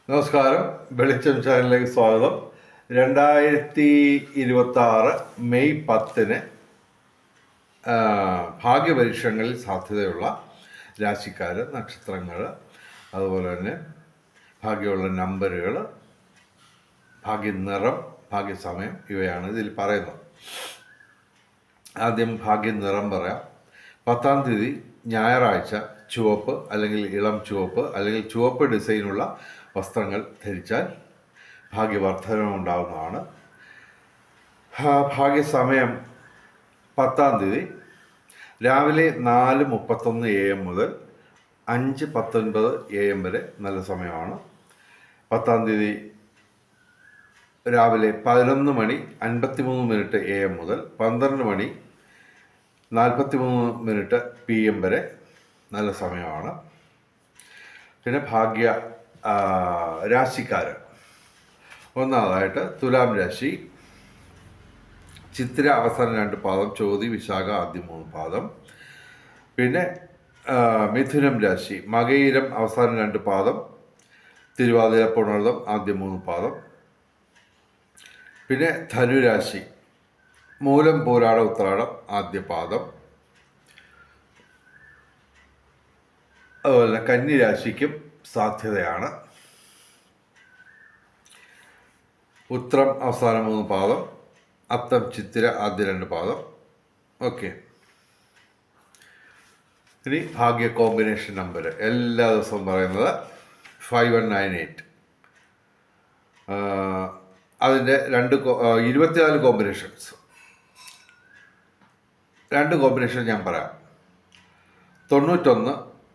നമസ്കാരം. വെളിച്ചം ചാനലിലേക്ക് സ്വാഗതം. 2026 മെയ് 10 ഭാഗ്യപരീക്ഷണങ്ങളിൽ സാധ്യതയുള്ള രാശിക്കാർ, നക്ഷത്രങ്ങൾ, അതുപോലെ തന്നെ ഭാഗ്യമുള്ള നമ്പറുകൾ, ഭാഗ്യനിറം, ഭാഗ്യസമയം ഇവയാണ് ഇതിൽ പറയുന്നത്. ആദ്യം ഭാഗ്യനിറം പറയാം. 10-ാം തീയതി ഞായറാഴ്ച ചുവപ്പ് അല്ലെങ്കിൽ ഇളം ചുവപ്പ് അല്ലെങ്കിൽ ചുവപ്പ് ഡിസൈനുള്ള വസ്ത്രങ്ങൾ ധരിച്ചാൽ ഭാഗ്യവർദ്ധനം ഉണ്ടാകുന്നതാണ്. ഭാഗ്യസമയം 10-ാം തീയതി രാവിലെ 4:31 AM മുതൽ 5:19 AM വരെ നല്ല സമയമാണ്. 10-ാം തീയതി രാവിലെ 11:53 AM മുതൽ 12:43 PM വരെ നല്ല സമയമാണ്. പിന്നെ ഭാഗ്യ രാശിക്കാർ, ഒന്നാമതായിട്ട് തുലാം രാശി, ചിത്തിര അവസാന 2 പാദം, ചോതി വിശാഖ ആദ്യ 3 പാദം. പിന്നെ മിഥുനം രാശി, മകയിരം അവസാന 2 പാദം, തിരുവാതിര പുണർദം ആദ്യ 3 പാദം. പിന്നെ ധനുരാശി, മൂലം പൂരാട ഉത്രാടം ആദ്യ പാദം. അതുപോലെ കന്നിരാശിക്കും സാധ്യതയാണ്. ഉത്രം അവസാന 3 പാദം, അത്തം ചിത്തിര ആദ്യ 2 പാദം. ഓക്കെ. ഇനി ഭാഗ്യ കോമ്പിനേഷൻ നമ്പർ എല്ലാ ദിവസവും പറയുന്നത് 5198. അതിൻ്റെ 24 കോമ്പിനേഷൻസ്. 2 കോമ്പിനേഷൻ ഞാൻ പറയാം. 91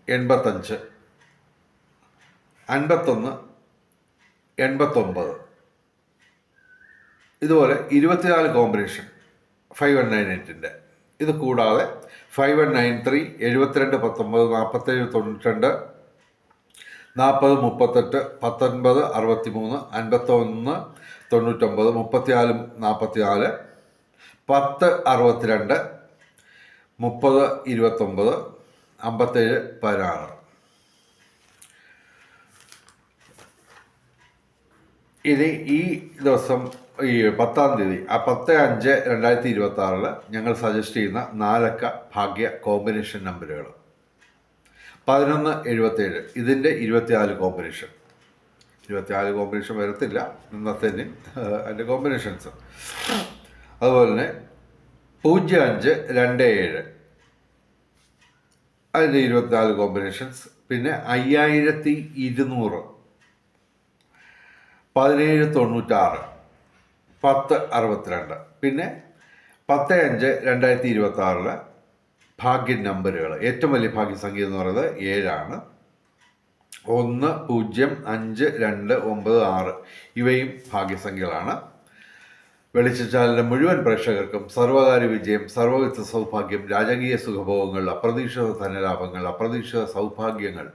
85, 51 89. ഇതുപോലെ 24 കോമ്പിനേഷൻ 5198-ൻ്റെ. ഇത് കൂടാതെ 5193, 72 19, 47 92, 40 38, 19 63, 51 99, 34 44, 10 62, 30 29, 57 16. ഇനി ഈ ദിവസം ഈ 10-ാം തീയതി 10/5/2026 ഞങ്ങൾ സജസ്റ്റ് ചെയ്യുന്ന 4 ഭാഗ്യ കോമ്പിനേഷൻ നമ്പറുകൾ. 1177 ഇതിൻ്റെ 24 കോമ്പിനേഷൻ. 24 കോമ്പിനേഷൻ വരത്തില്ല ഇന്നത്തെ അതിൻ്റെ കോമ്പിനേഷൻസ്. അതുപോലെ തന്നെ 0527 അതിൻ്റെ 24 കോമ്പിനേഷൻസ്. പിന്നെ 5200, 1796, 1062. പിന്നെ 10/5/2026 ഭാഗ്യ നമ്പറുകൾ. ഏറ്റവും വലിയ ഭാഗ്യസംഖ്യ എന്ന് പറയുന്നത് 7ആണ്. 1 0 5 2 9 6 ഇവയും ഭാഗ്യസംഖ്യകളാണ്. വെളിച്ചച്ചാലിൻ്റെ മുഴുവൻ പ്രേക്ഷകർക്കും സർവകാര്യ വിജയം, സർവവിധ സൗഭാഗ്യം, രാജകീയ സുഖഭോഗങ്ങൾ, അപ്രതീക്ഷിത ധനലാഭങ്ങൾ, അപ്രതീക്ഷിത സൗഭാഗ്യങ്ങൾ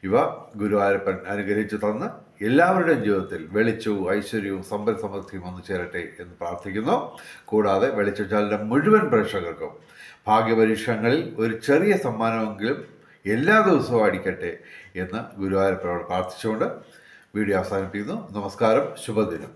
ഇവ ഗുരുവായൂരപ്പൻ അനുഗ്രഹിച്ചു തന്ന് എല്ലാവരുടെയും ജീവിതത്തിൽ വെളിച്ചവും ഐശ്വര്യവും സമ്പൽ സമൃദ്ധിയും വന്നു ചേരട്ടെ എന്ന് പ്രാർത്ഥിക്കുന്നു. കൂടാതെ വെളിച്ചച്ചാലിൻ്റെ മുഴുവൻ പ്രേക്ഷകർക്കും ഭാഗ്യപരീക്ഷണങ്ങളിൽ ഒരു ചെറിയ സമ്മാനമെങ്കിലും എല്ലാ ദിവസവും അടിക്കട്ടെ എന്ന് ഗുരുവായൂരപ്പനോട് പ്രാർത്ഥിച്ചുകൊണ്ട് വീഡിയോ അവസാനിപ്പിക്കുന്നു. നമസ്കാരം. ശുഭദിനം.